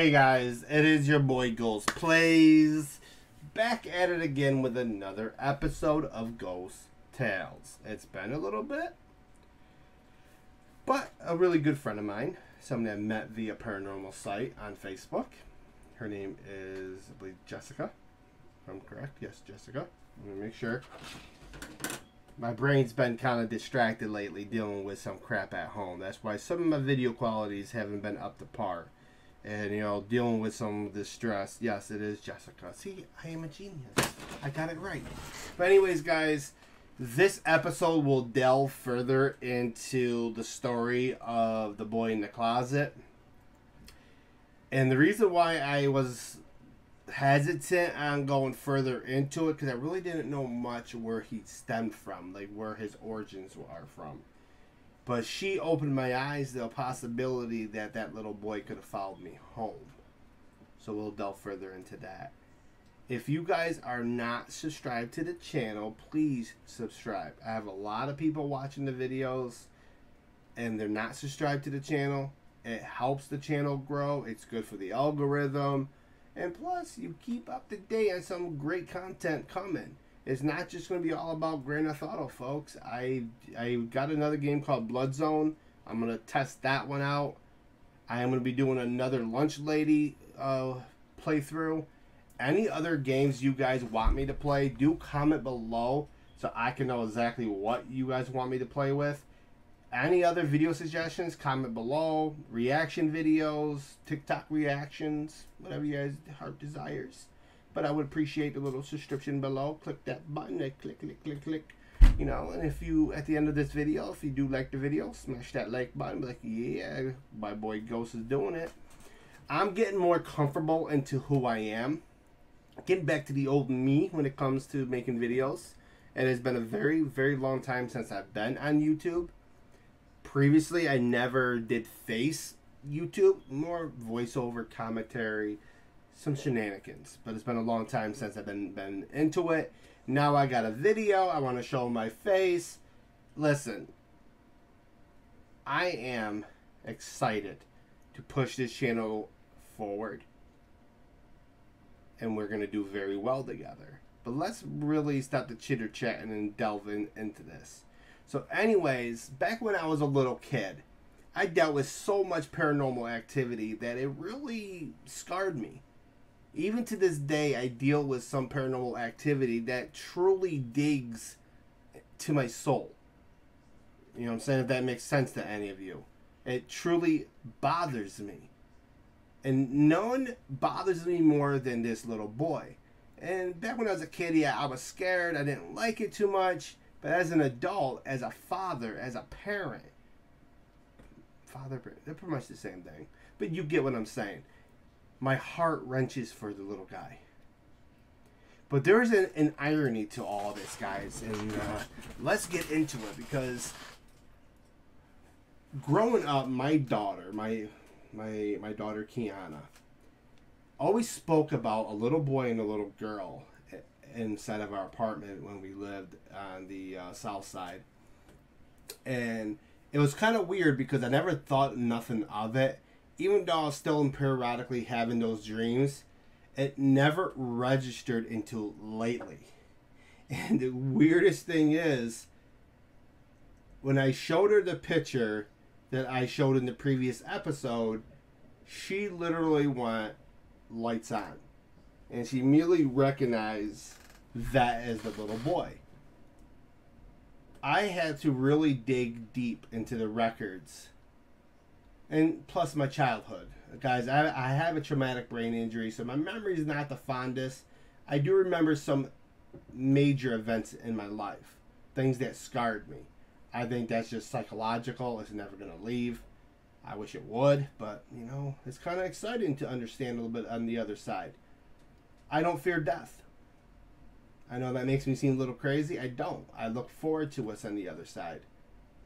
Hey guys, it is your boy GhostPlayz, back at it again with another episode of Ghost Tales. It's been a little bit, but a really good friend of mine, someone I met via paranormal site on Facebook. Her name is, I believe, Jessica. If I'm correct, yes, Jessica. I'm gonna make sure. My brain's been kind of distracted lately dealing with some crap at home. That's why some of my video qualities haven't been up to par. And, you know, dealing with some distress. Yes, it is Jessica. See, I am a genius. I got it right. But anyways, guys, this episode will delve further into the story of the boy in the closet. And the reason why I was hesitant on going further into it, because I really didn't know much where he stemmed from, like where his origins are from. But she opened my eyes to the possibility that that little boy could have followed me home. So we'll delve further into that. If you guys are not subscribed to the channel, please subscribe. I have a lot of people watching the videos and they're not subscribed to the channel. It helps the channel grow. It's good for the algorithm. And plus, you keep up to date on some great content coming. It's not just going to be all about Grand Theft Auto, folks. I got another game called Blood Zone. I'm going to test that one out. I am going to be doing another Lunch Lady playthrough. Any other games you guys want me to play, do comment below so I can know exactly what you guys want me to play with. Any other video suggestions, comment below. Reaction videos, TikTok reactions, whatever you guys' heart desires. But I would appreciate the little subscription below. Click that button. Click, click, click, click. You know, and if you, at the end of this video, if you do like the video, smash that like button. Be like, yeah, my boy Ghost is doing it. I'm getting more comfortable into who I am. Getting back to the old me when it comes to making videos. It has been a very, very long time since I've been on YouTube. Previously, I never did face YouTube. More voiceover, commentary, some shenanigans, but it's been a long time since I've been into it. Now I got a video. I want to show my face. Listen, I am excited to push this channel forward, and we're gonna do very well together. But let's really stop the chitter chatting and delve into this. So, anyways, back when I was a little kid, I dealt with so much paranormal activity that it really scarred me. Even to this day, I deal with some paranormal activity that truly digs to my soul. You know what I'm saying? If that makes sense to any of you. It truly bothers me. And no one bothers me more than this little boy. And back when I was a kid, yeah, I was scared. I didn't like it too much. But as an adult, as a father, as a parent, they're pretty much the same thing. But you get what I'm saying. My heart wrenches for the little guy. But there is an irony to all this, guys. And let's get into it. Because growing up, my daughter, my daughter Kiana, always spoke about a little boy and a little girl inside of our apartment when we lived on the south side. And it was kind of weird because I never thought nothing of it. Even though I was still periodically having those dreams, it never registered until lately. And the weirdest thing is, when I showed her the picture that I showed in the previous episode, she literally went lights on. And she immediately recognized that as the little boy. I had to really dig deep into the records. And plus my childhood. Guys, I have a traumatic brain injury, so my memory is not the fondest. I do remember some major events in my life. Things that scarred me. I think that's just psychological. It's never going to leave. I wish it would, but, you know, it's kind of exciting to understand a little bit on the other side. I don't fear death. I know that makes me seem a little crazy. I don't. I look forward to what's on the other side.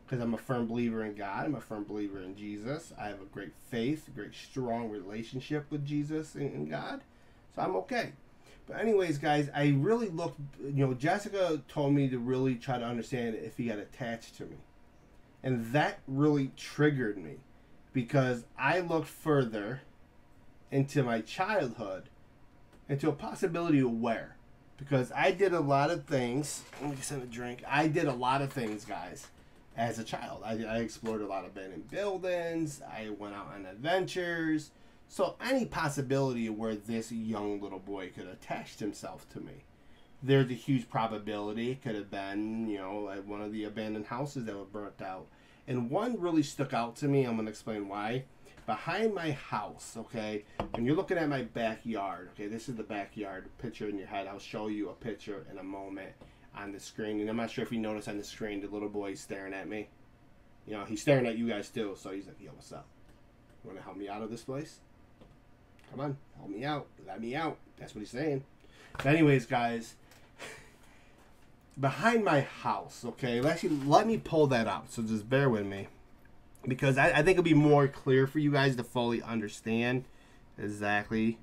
Because I'm a firm believer in God. I'm a firm believer in Jesus. I have a great faith, a great strong relationship with Jesus and God. So I'm okay. But anyways, guys, I really looked, you know, Jessica told me to really try to understand if he got attached to me. And that really triggered me. Because I looked further into my childhood, into a possibility of where. Because I did a lot of things. Let me get some drink. I did a lot of things, guys, as a child. I explored a lot of abandoned buildings. I went out on adventures. So any possibility of where this young little boy could attach himself to me. There's a huge probability it could have been, you know, like one of the abandoned houses that were burnt out. And one really stuck out to me. I'm going to explain why. Behind my house, okay, when you're looking at my backyard, okay, this is the backyard picture in your head. I'll show you a picture in a moment on the screen. And I'm not sure if you notice on the screen, the little boy's staring at me. You know, he's staring at you guys too. So he's like, yo, what's up? You want to help me out of this place? Come on, help me out. Let me out. That's what he's saying. But anyways, guys, behind my house, okay, let me pull that up. So just bear with me. Because I think it'll be more clear for you guys to fully understand exactly.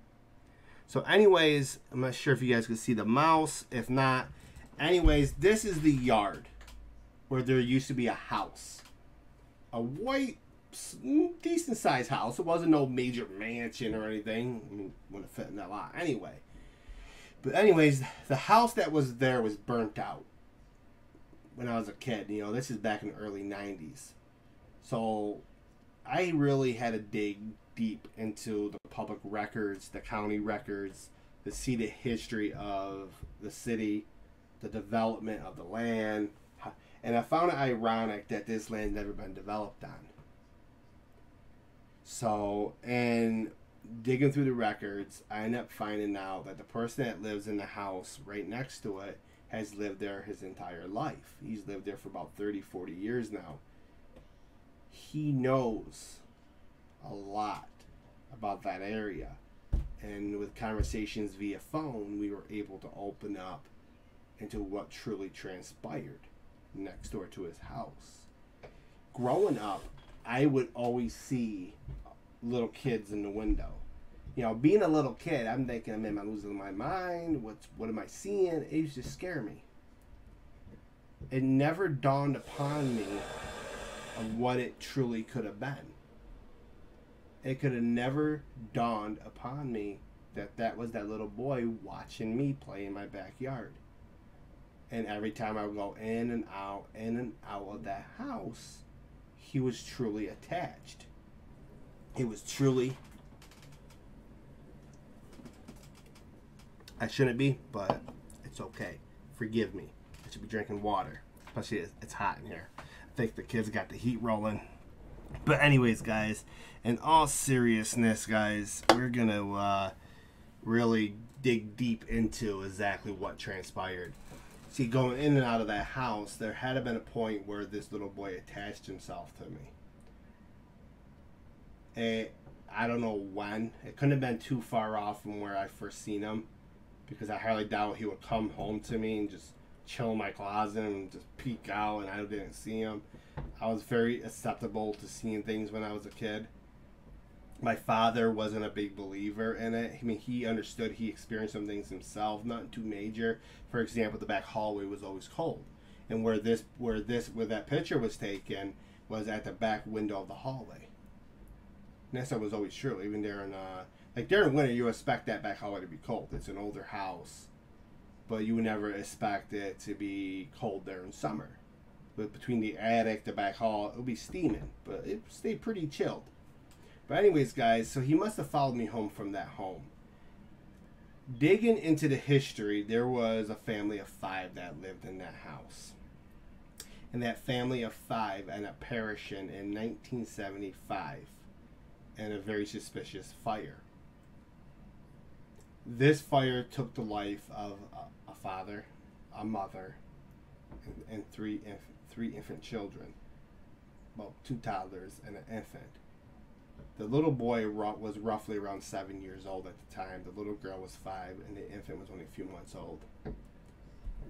So anyways, I'm not sure if you guys can see the mouse. If not, anyways, this is the yard where there used to be a house. A white, decent sized house. It wasn't no major mansion or anything. I mean, wouldn't fit in that lot anyway. But anyways, the house that was there was burnt out when I was a kid. You know, this is back in the early 90s. So I really had to dig deep into the public records, the county records, to see the history of the city, the development of the land. And I found it ironic that this land never been developed on. So, and digging through the records, I ended up finding out that the person that lives in the house right next to it has lived there his entire life. He's lived there for about 30, 40 years now. He knows a lot about that area. And with conversations via phone, we were able to open up into what truly transpired next door to his house. Growing up, I would always see little kids in the window. You know, being a little kid, I'm thinking, man, am I losing my mind? What am I seeing? It used to scare me. It never dawned upon me of what it truly could have been. It could have never dawned upon me that that was that little boy watching me play in my backyard. And every time I would go in and out of that house, he was truly attached. He was truly... I shouldn't be, but it's okay. Forgive me. I should be drinking water. Especially it's hot in here. I think the kids got the heat rolling. But anyways, guys, in all seriousness, guys, we're going to really dig deep into exactly what transpired. See, going in and out of that house, there had been a point where this little boy attached himself to me. I don't know when. It couldn't have been too far off from where I first seen him, because I highly doubt he would come home to me and just chill in my closet and just peek out and I didn't see him. I was very acceptable to seeing things when I was a kid. My father wasn't a big believer in it. I mean, he understood, he experienced some things himself, nothing too major. For example, the back hallway was always cold. And where that picture was taken was at the back window of the hallway. And that stuff was always true. Even during winter, you expect that back hallway to be cold. It's an older house, but you would never expect it to be cold there in summer. But between the attic, the back hall, it would be steaming, but it stayed pretty chilled. But anyways, guys, so he must have followed me home from that home. Digging into the history, there was a family of 5 that lived in that house. And that family of 5 ended up perishing in 1975 in a very suspicious fire. This fire took the life of a father, a mother, and three infant children. Well, 2 toddlers and an infant. The little boy was roughly around 7 years old at the time. The little girl was 5, and the infant was only a few months old.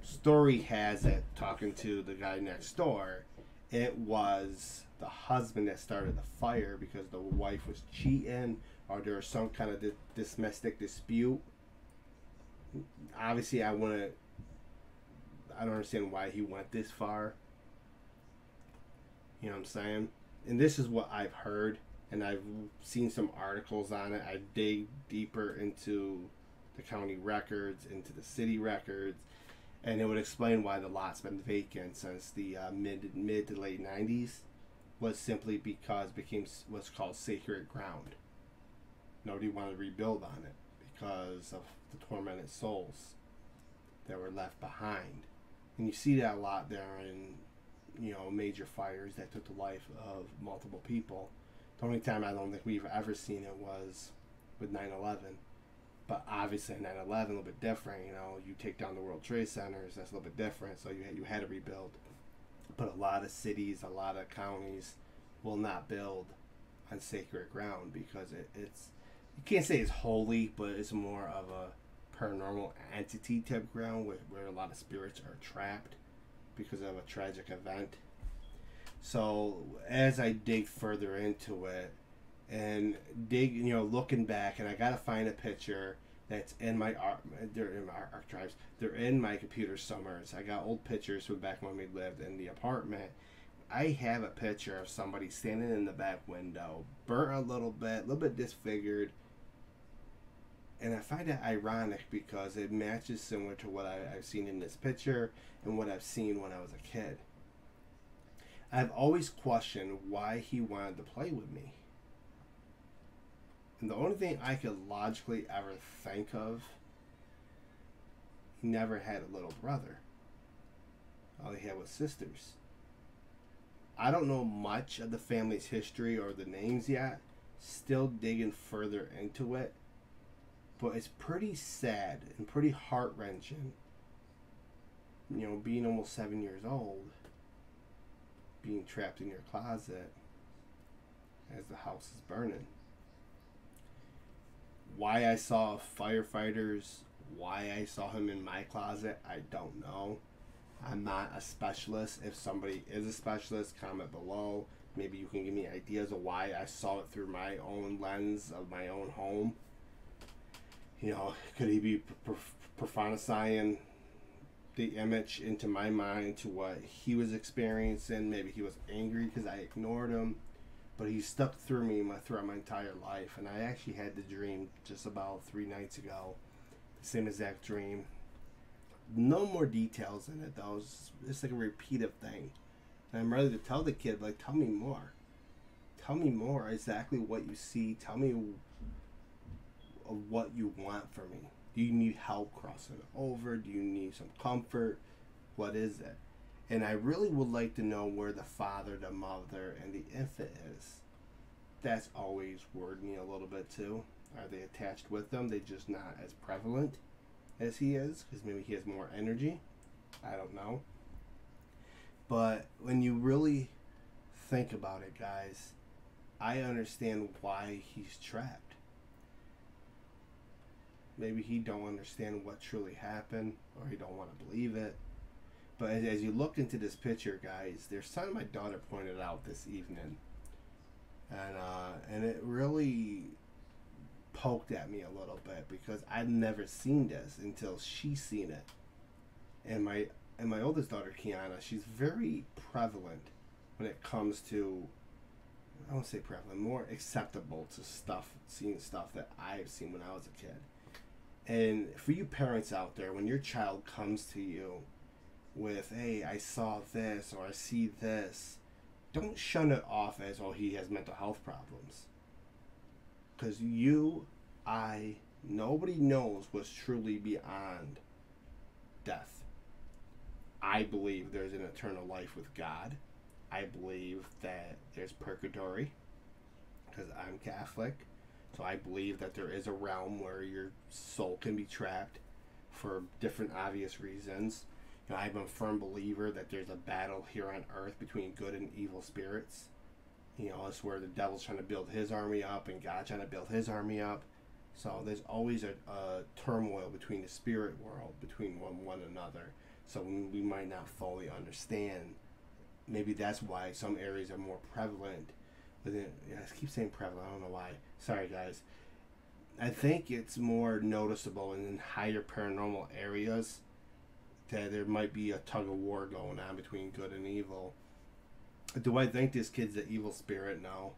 Story has it, talking to the guy next door, it was the husband that started the fire because the wife was cheating, or there was some kind of domestic dispute. Obviously, I don't understand why he went this far. You know what I'm saying? And this is what I've heard and I've seen some articles on it. I dig deeper into the county records, into the city records, and it would explain why the lot's been vacant since the mid to late '90s. Was simply because it became what's called sacred ground. Nobody wanted to rebuild on it because of the tormented souls that were left behind, and you see that a lot there in major fires that took the life of multiple people. The only time I don't think we've ever seen it was with 9/11. But obviously 9/11 a little bit different. You take down the World Trade Centers, that's a little bit different. So you had to rebuild. But a lot of cities, a lot of counties will not build on sacred ground because it's, you can't say it's holy, but it's more of a paranormal entity type ground where a lot of spirits are trapped because of a tragic event. So as I dig further into it and looking back, and I gotta find a picture that's in they're in my archives. They're in my computer somewhere. I got old pictures from back when we lived in the apartment. I have a picture of somebody standing in the back window, burnt a little bit disfigured. And I find that ironic because it matches similar to what I've seen in this picture and what I've seen when I was a kid. I've always questioned why he wanted to play with me. And the only thing I could logically ever think of, he never had a little brother. All he had was sisters. I don't know much of the family's history or the names yet. Still digging further into it. But it's pretty sad and pretty heart-wrenching. Being almost 7 years old, being trapped in your closet as the house is burning. Why I saw firefighters, why I saw him in my closet, I don't know. I'm not a specialist. If somebody is a specialist, comment below. Maybe you can give me ideas of why I saw it through my own lens of my own home. Could he be personifying the image into my mind to what he was experiencing? Maybe he was angry because I ignored him. But he stuck through me throughout my entire life. And I actually had the dream just about 3 nights ago. The same exact dream. No more details in it, though. It's like a repeated thing. And I'm ready to tell the kid, tell me more. Tell me more exactly what you see. Tell me of what you want from me. Do you need help crossing over? Do you need some comfort? What is it? And I really would like to know where the father, the mother, and the infant is. That's always worried me a little bit too. Are they attached with them? They're just not as prevalent as he is, because maybe he has more energy. I don't know. But when you really think about it, guys, I understand why he's trapped. Maybe he don't understand what truly happened, or he don't want to believe it. But as you look into this picture, guys, there's something my daughter pointed out this evening, and it really poked at me a little bit because I've never seen this until she's seen it. And my oldest daughter, Kiana, she's very prevalent when it comes to, I won't say prevalent, more acceptable to seeing stuff that I've seen when I was a kid. And for you parents out there, when your child comes to you with, hey, I saw this or I see this, don't shun it off as, oh, he has mental health problems. Because nobody knows what's truly beyond death. I believe there's an eternal life with God. I believe that there's purgatory, because I'm Catholic. So I believe that there is a realm where your soul can be trapped for different obvious reasons. I'm a firm believer that there's a battle here on earth between good and evil spirits. It's where the devil's trying to build his army up and God's trying to build his army up. So there's always a turmoil between the spirit world, between one another. So we might not fully understand. Maybe that's why some areas are more prevalent. I keep saying prevalent, I don't know why. Sorry, guys. I think it's more noticeable in higher paranormal areas that there might be a tug of war going on between good and evil. Do I think this kid's an evil spirit? No.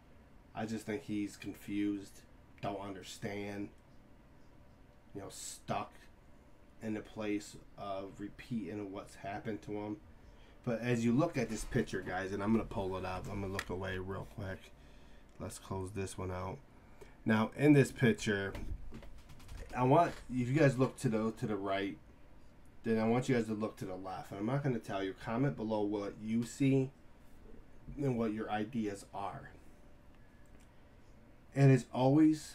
I just think he's confused, don't understand, stuck in a place of repeating what's happened to him. But as you look at this picture, guys, and I'm going to pull it up. I'm going to look away real quick. Let's close this one out. Now, in this picture, I want, if you guys look to the right, then I want you guys to look to the left. And I'm not going to tell you. Comment below what you see and what your ideas are. And it's always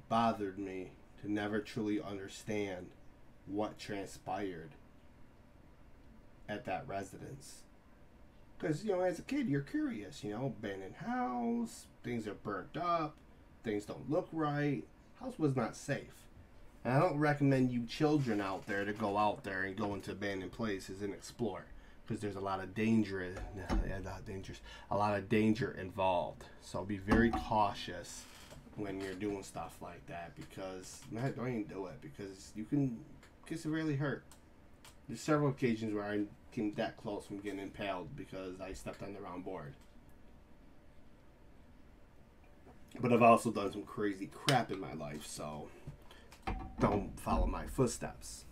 bothered me to never truly understand what transpired at that residence. Because, as a kid, you're curious, abandoned house, things are burnt up, things don't look right, house was not safe. And I don't recommend you children out there to go out there and go into abandoned places and explore, because there's a lot of danger, a lot of danger involved. So be very cautious when you're doing stuff like that, because don't even do it, because you can get severely hurt. There's several occasions where I came that close from getting impaled because I stepped on the wrong board. But I've also done some crazy crap in my life, so don't follow my footsteps.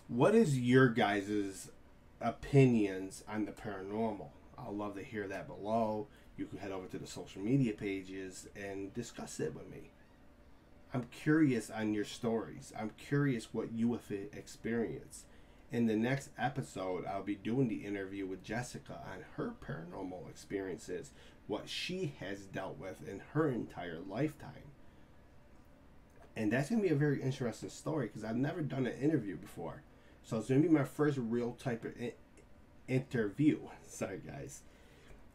What is your guys' opinions on the paranormal? I'd love to hear that below. You can head over to the social media pages and discuss it with me. I'm curious on your stories. I'm curious what you have experienced. In the next episode, I'll be doing the interview with Jessica on her paranormal experiences, what she has dealt with in her entire lifetime. And that's going to be a very interesting story, because I've never done an interview before. So it's going to be my first real type of interview. Sorry, guys.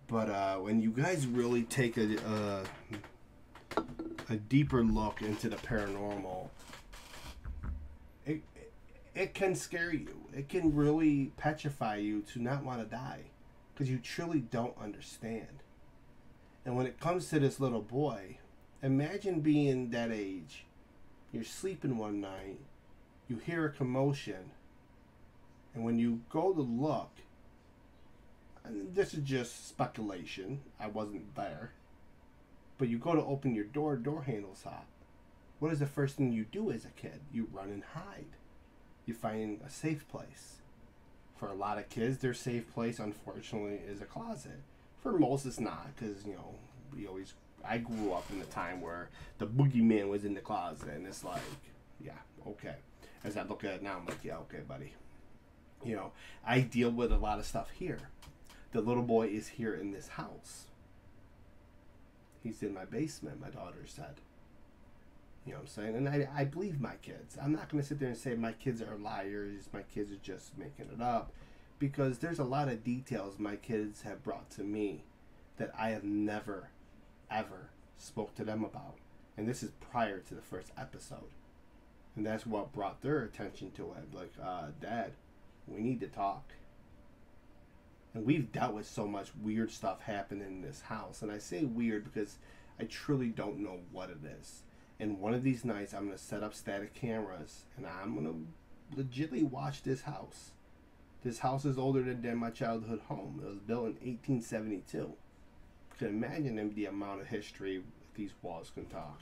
But when you guys really take a deeper look into the paranormal, it can scare you. It can really petrify you to not want to die, because you truly don't understand. And when it comes to this little boy, imagine being that age. You're sleeping one night, you hear a commotion, and when you go to look, and this is just speculation, I wasn't there, but you go to open your door handle's hot. What is the first thing you do as a kid? You run and hide. You find a safe place. For a lot of kids, their safe place, unfortunately, is a closet. For most, it's not, because, I grew up in a time where the boogeyman was in the closet, and it's like, yeah, okay. As I look at it now, I'm like, yeah, okay, buddy. I deal with a lot of stuff here. The little boy is here in this house. He's in my basement, my daughter said. You know what I'm saying? And I believe my kids. I'm not going to sit there and say my kids are liars, my kids are just making it up, because there's a lot of details my kids have brought to me that I have never, ever spoke to them about. And this is prior to the first episode. And that's what brought their attention to it. Like, Dad, we need to talk. And we've dealt with so much weird stuff happening in this house. And I say weird because I truly don't know what it is. And one of these nights, I'm going to set up static cameras, and I'm going to legitimately watch this house. This house is older than my childhood home. It was built in 1872. You can imagine the amount of history these walls can talk.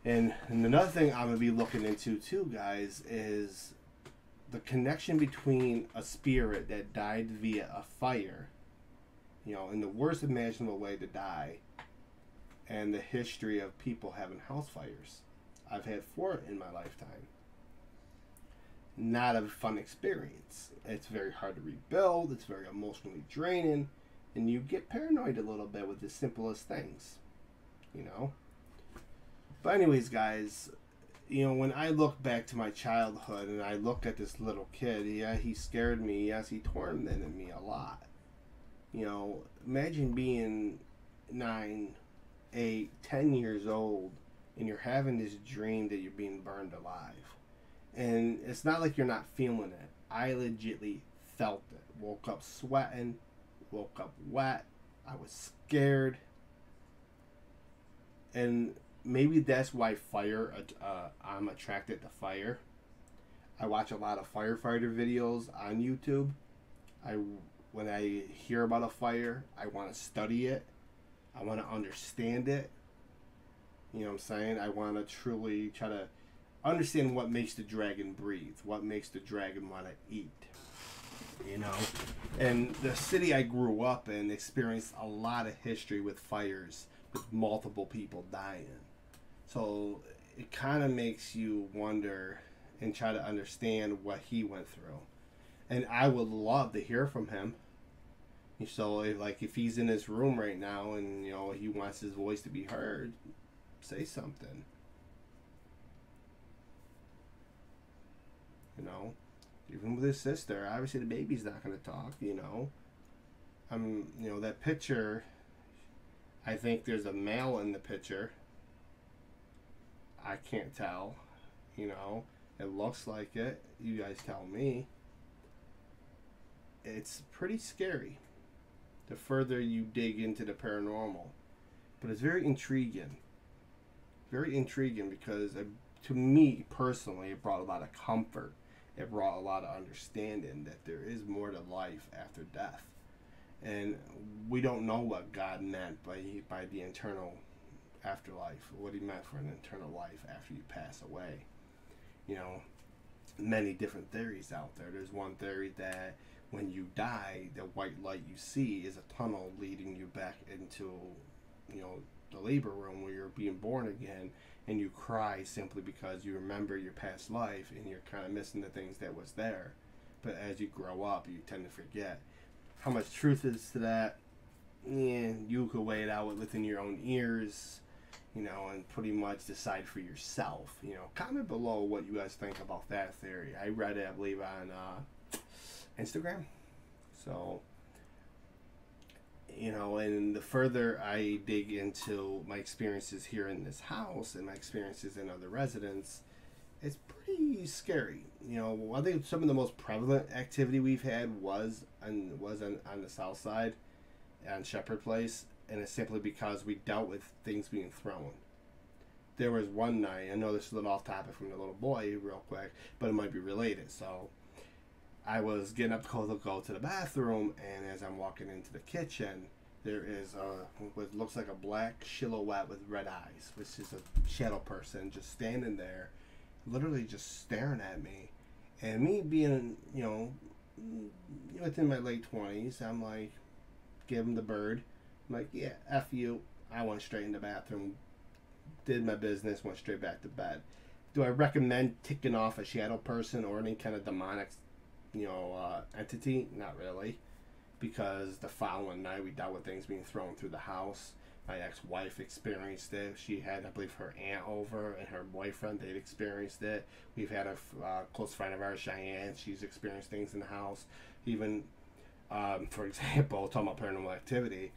And another thing I'm going to be looking into too, guys, is the connection between a spirit that died via a fire, in the worst imaginable way to die, and the history of people having house fires. I've had 4 in my lifetime. Not a fun experience. It's very hard to rebuild. It's very emotionally draining. And you get paranoid a little bit with the simplest things. But anyways, guys, when I look back to my childhood and I look at this little kid, yeah, he scared me. Yes, he tormented me a lot. Imagine being 9, 8, 10 years old, and you're having this dream that you're being burned alive. And it's not like you're not feeling it. I legitimately felt it. Woke up sweating, woke up wet, I was scared. And maybe that's why I'm attracted to fire. I watch a lot of firefighter videos on YouTube. I when I hear about a fire, I want to study it. I want to understand it. You know what I'm saying? I want to truly try to understand what makes the dragon breathe, what makes the dragon want to eat. You know? And the city I grew up in experienced a lot of history with fires, with multiple people dying. So it kind of makes you wonder and try to understand what he went through. And I would love to hear from him. So if he's in his room right now and he wants his voice to be heard, say something. Even with his sister, obviously the baby's not going to talk. That picture, I think there's a male in the picture. I can't tell. It looks like it. You guys tell me. It's pretty scary the further you dig into the paranormal, but it's very intriguing. Very intriguing because to me personally, it brought a lot of comfort. It brought a lot of understanding that there is more to life after death. And we don't know what God meant by the eternal afterlife, what he meant for an eternal life after you pass away. Many different theories out there. There's one theory that when you die, the white light you see is a tunnel leading you back into, the labor room where you're being born again, and you cry simply because you remember your past life and you're kind of missing the things that was there. But as you grow up, you tend to forget. How much truth is to that? You could weigh it out within your own ears, and pretty much decide for yourself. Comment below what you guys think about that theory. I read it, I believe, on Instagram. So, and the further I dig into my experiences here in this house and my experiences in other residents, it's pretty scary. I think some of the most prevalent activity we've had was on the south side, on Shepherd Place, and it's simply because we dealt with things being thrown. There was one night, I know this is a little off topic from the little boy real quick, but it might be related. So I was getting up to go to the bathroom, and as I'm walking into the kitchen, there is what looks like a black silhouette with red eyes, which is a shadow person just standing there, literally just staring at me. And me being, within my late 20s, I'm like, give him the bird. I'm like, yeah, F you. I went straight in the bathroom, did my business, went straight back to bed. Do I recommend ticking off a shadow person or any kind of demonic, entity? Not really. Because the following night we dealt with things being thrown through the house. My ex-wife experienced it. She had, I believe, her aunt over and her boyfriend. They'd experienced it. We've had a close friend of ours, Cheyenne. She's experienced things in the house. Even, for example, talking about paranormal activity,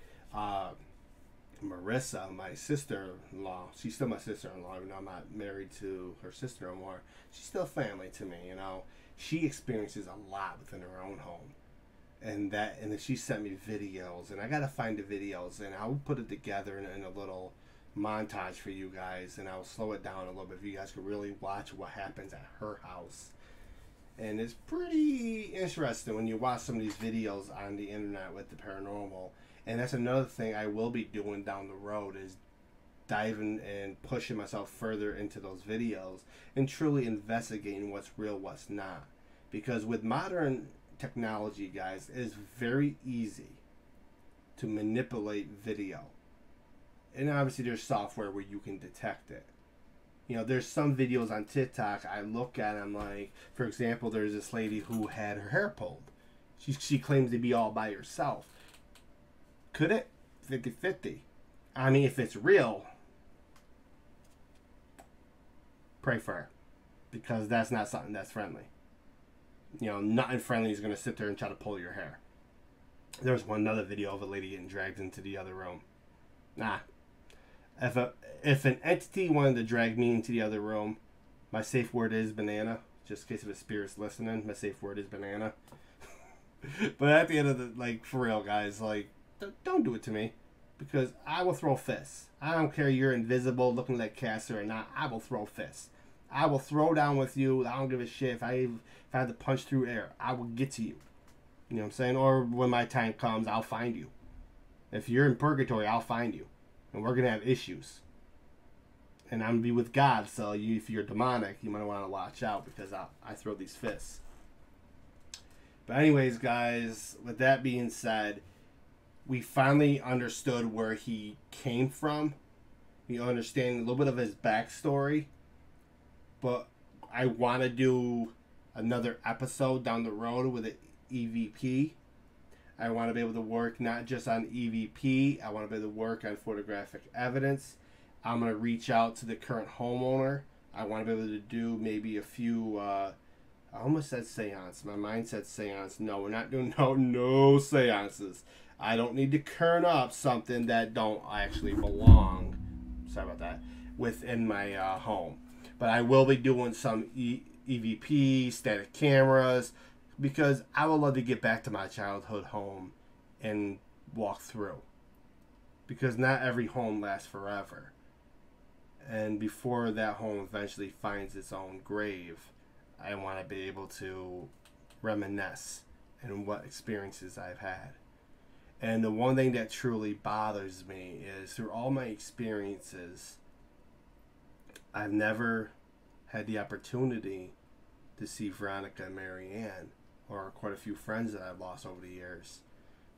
Marissa, my sister-in-law, she's still my sister-in-law, even though I'm not married to her sister anymore. She's still family to me, She experiences a lot within her own home. And then she sent me videos, and I gotta find the videos, and I'll put it together in a little montage for you guys, and I'll slow it down a little bit if you guys can really watch what happens at her house. And it's pretty interesting when you watch some of these videos on the internet with the paranormal. And that's another thing I will be doing down the road, is diving and pushing myself further into those videos and truly investigating what's real, what's not. Because with modern technology, guys, it is very easy to manipulate video. And obviously there's software where you can detect it. There's some videos on TikTok I look at and I'm like, for example, there's this lady who had her hair pulled. She claims to be all by herself. Could it? 50-50. I mean, if it's real, pray for her. Because that's not something that's friendly. Nothing friendly is going to sit there and try to pull your hair. There was another video of a lady getting dragged into the other room. Nah. If an entity wanted to drag me into the other room, my safe word is banana. Just in case of the spirits listening, my safe word is banana. But at the end of the, for real, guys, don't do it to me. Because I will throw fists. I don't care you're invisible, looking like Castor or not. I will throw fists. I will throw down with you. I don't give a shit if I have to punch through air. I will get to you. You know what I'm saying? Or when my time comes, I'll find you. If you're in purgatory, I'll find you. And we're going to have issues. And I'm going to be with God, so if you're demonic, you might want to watch out because I throw these fists. But anyways, guys, with that being said, we finally understood where he came from. We understand a little bit of his backstory. But I want to do another episode down the road with an EVP. I want to be able to work not just on EVP. I want to be able to work on photographic evidence. I'm going to reach out to the current homeowner. I want to be able to do maybe a few... I almost said seance. My mind said seance. No, we're not doing no seances. I don't need to turn up something that don't actually belong. Sorry about that. Within my home. But I will be doing some EVP, static cameras, because I would love to get back to my childhood home and walk through. Because not every home lasts forever. And before that home eventually finds its own grave, I want to be able to reminisce and what experiences I've had. And the one thing that truly bothers me is through all my experiences, I've never had the opportunity to see Veronica and Marianne, or quite a few friends that I've lost over the years.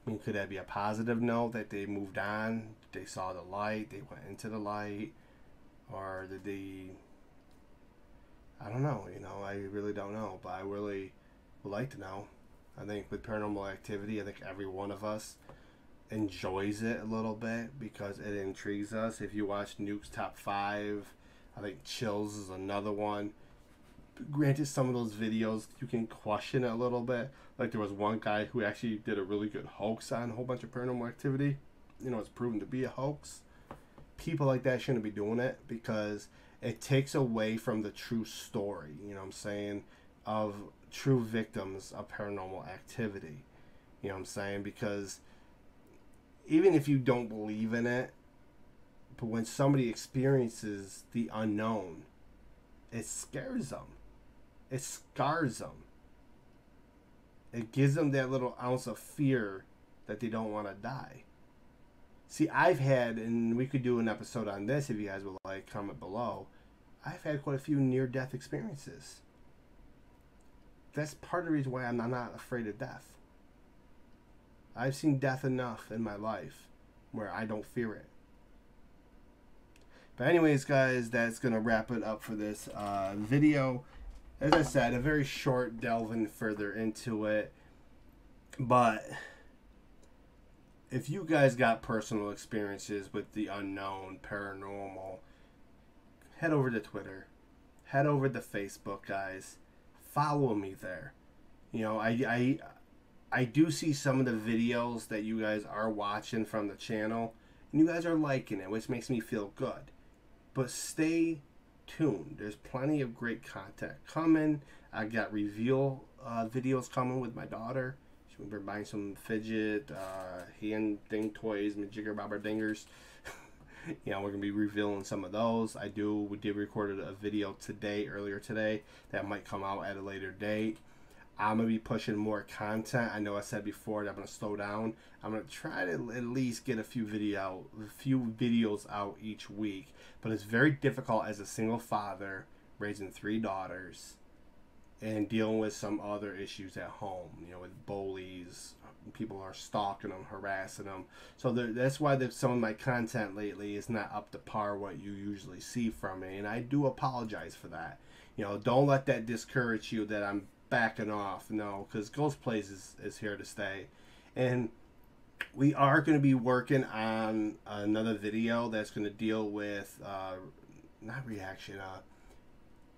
I mean, could that be a positive note that they moved on, they saw the light, they went into the light, or did they... I don't know, I really don't know, but I really would like to know. I think with paranormal activity, I think every one of us enjoys it a little bit because it intrigues us. If you watch Nuke's Top 5, I think Chills is another one. Granted, some of those videos, you can question it a little bit. Like there was one guy who actually did a really good hoax on a whole bunch of paranormal activity. It's proven to be a hoax. People like that shouldn't be doing it because it takes away from the true story, of true victims of paranormal activity. Because even if you don't believe in it, but when somebody experiences the unknown, it scares them. It scars them. It gives them that little ounce of fear that they don't want to die. See, I've had, and we could do an episode on this if you guys would like, comment below. I've had quite a few near-death experiences. That's part of the reason why I'm not afraid of death. I've seen death enough in my life where I don't fear it. But anyways, guys, that's going to wrap it up for this video. As I said, a very short delving further into it. But if you guys got personal experiences with the unknown, paranormal, head over to Twitter. Head over to Facebook, guys. Follow me there. I do see some of the videos that you guys are watching from the channel, and you guys are liking it, which makes me feel good. But stay tuned. There's plenty of great content coming. I got reveal videos coming with my daughter. We're buying some fidget, hand thing toys, majigger bobber dingers. We're going to be revealing some of those. We did record a video earlier today, that might come out at a later date. I'm going to be pushing more content. I know I said before that I'm going to slow down. I'm going to try to at least get a few videos out each week. But it's very difficult as a single father raising 3 daughters and dealing with some other issues at home, with bullies. People are stalking them, harassing them. So that's why some of my content lately is not up to par what you usually see from me. And I do apologize for that. Don't let that discourage you that I'm backing off. No, because GhostPlayz is here to stay. And we are going to be working on another video that's going to deal with, not reaction,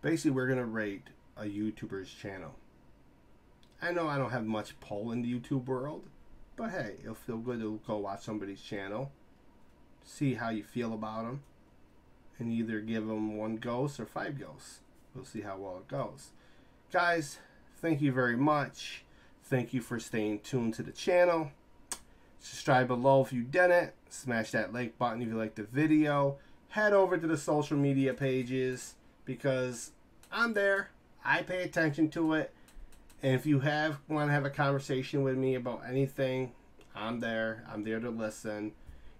basically we're going to rate a YouTuber's channel. I know I don't have much pull in the YouTube world, but hey, it'll feel good to go watch somebody's channel, see how you feel about them, and either give them 1 ghost or 5 ghosts. We'll see how well it goes. Guys, thank you very much. Thank you for staying tuned to the channel. Subscribe below if you didn't. Smash that like button if you liked the video. Head over to the social media pages because I'm there. I pay attention to it. And if you want to have a conversation with me about anything, I'm there. I'm there to listen.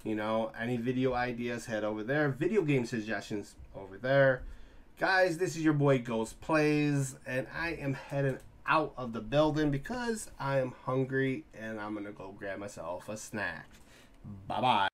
You know, any video ideas, head over there. Video game suggestions, over there. Guys, this is your boy GhostPlayz, and I am heading out of the building because I am hungry and I'm going to go grab myself a snack. Bye-bye.